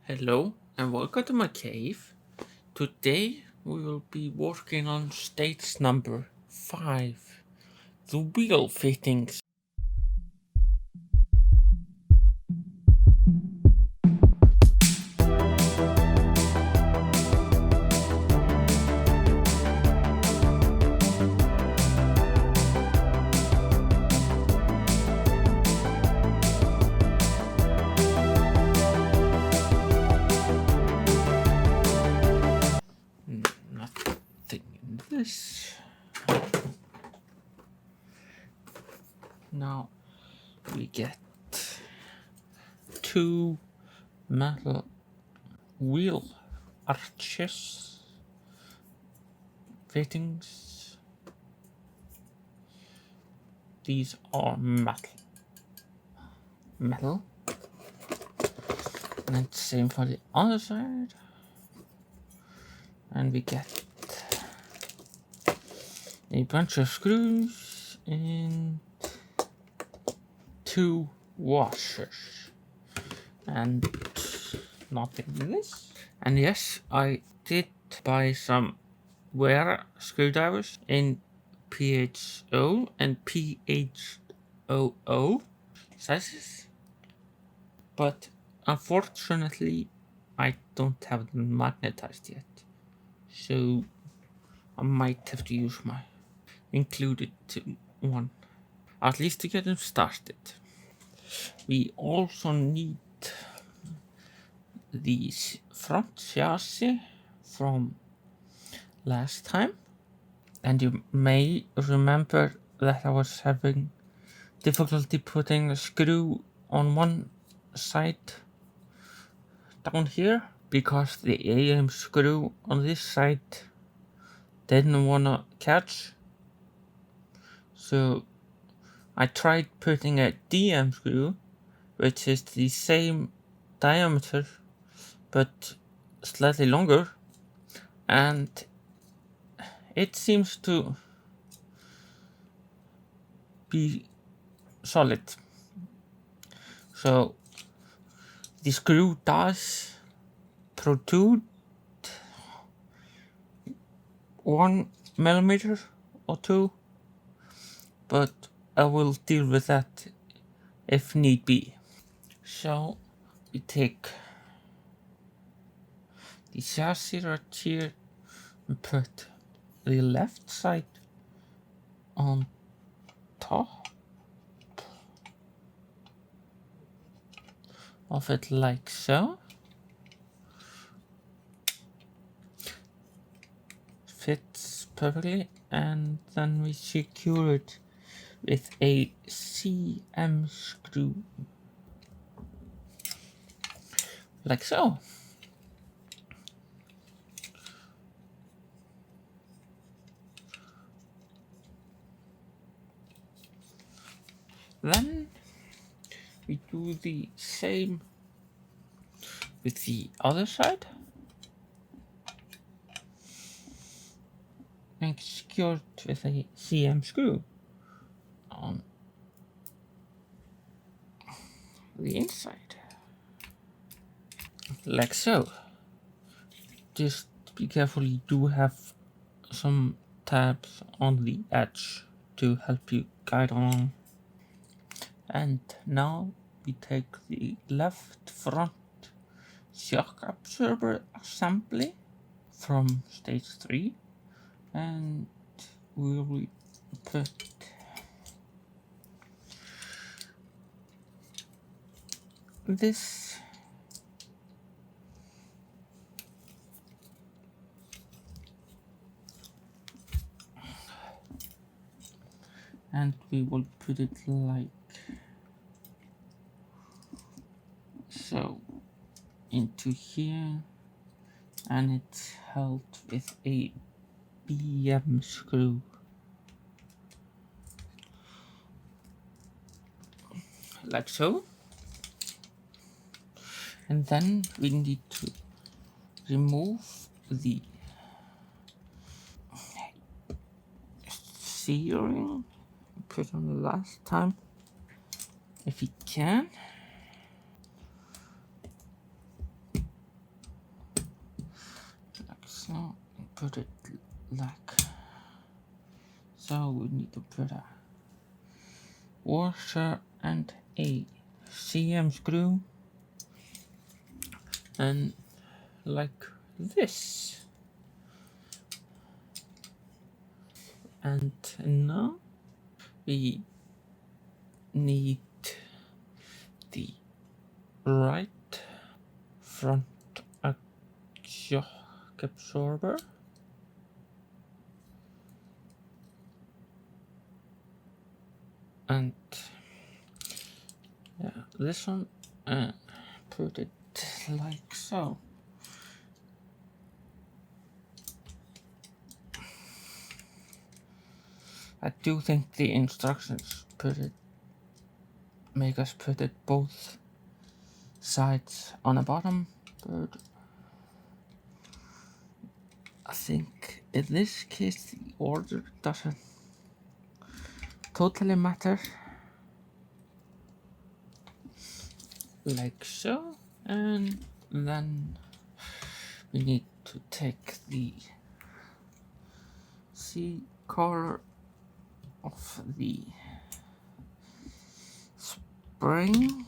Hello and welcome to my cave. Today we will be working on stage number 5, the wheel fittings. Nothing in this. Now we get two metal wheel arches fittings. These are metal, and same for the other side. And we get a bunch of screws and two washers and nothing in this. And yes, I did buy some wear screwdrivers in PHO and PHOO sizes, but unfortunately I don't have them magnetized yet, so I might have to use my included one, at least to get them started. We also need the front chassis from last time, and you may remember that I was having difficulty putting a screw on one side down here because the AM screw on this side didn't wanna catch. So I tried putting a DM screw, which is the same diameter but slightly longer, and it seems to be solid. So the screw does protrude 1 millimeter or 2, but I will deal with that if need be. So we take the chassis right here and put the left side on top of it like so. Fits perfectly, and then we secure it with a CM screw like so. Then we do the same with the other side and secure it with a CM screw on the inside like so. Just be careful, you do have some tabs on the edge to help you guide on. And now we take the left front shock absorber assembly from stage 3 and we will put this and we will put it like so into here, and it's held with a BM screw like so. And then we need to remove the C-ring put on the last time if we can. put it like so. We need to put a washer and a CM screw, and like this. And now we need the right front shock absorber, and yeah, this one, and put it like so. I do think the instructions make us put it both sides on the bottom, but I think in this case the order doesn't totally matter. Like so, and then we need to take the C-collar of the spring,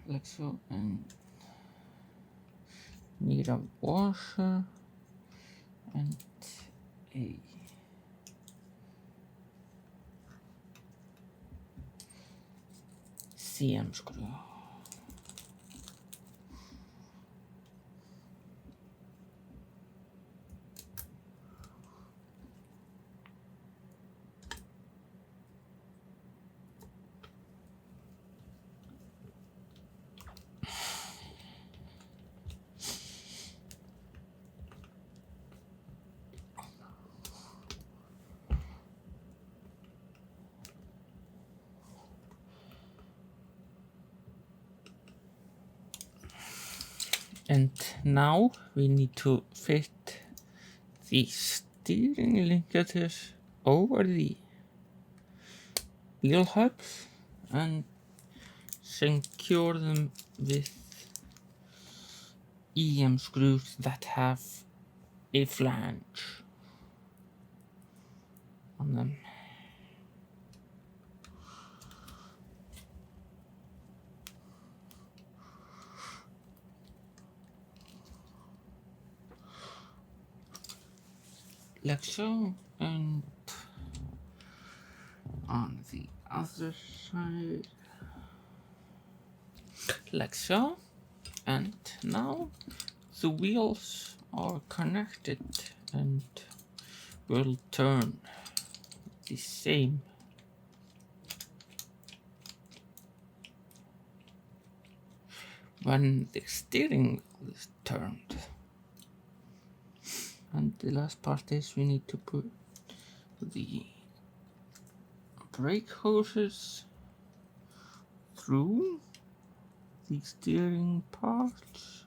like so, and need a washer and a CM screw. And now we need to fit the steering linkages over the wheel hubs and secure them with EM screws that have a flange on them. Like so, and on the other side, like so, and now the wheels are connected and will turn the same when the steering wheel is turned. And the last part is we need to put the brake hoses through the steering parts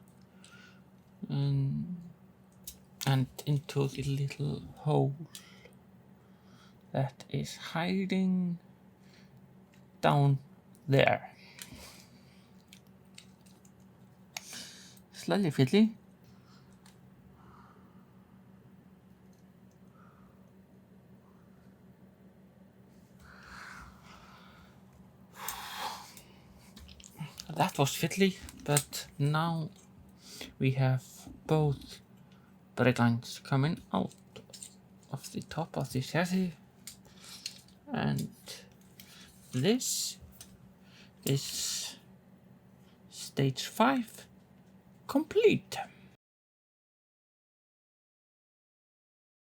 and into the little hole that is hiding down there. Slightly fiddly. That was fiddly, but now we have both brake lines coming out of the top of the chassis, and this is stage 5 complete.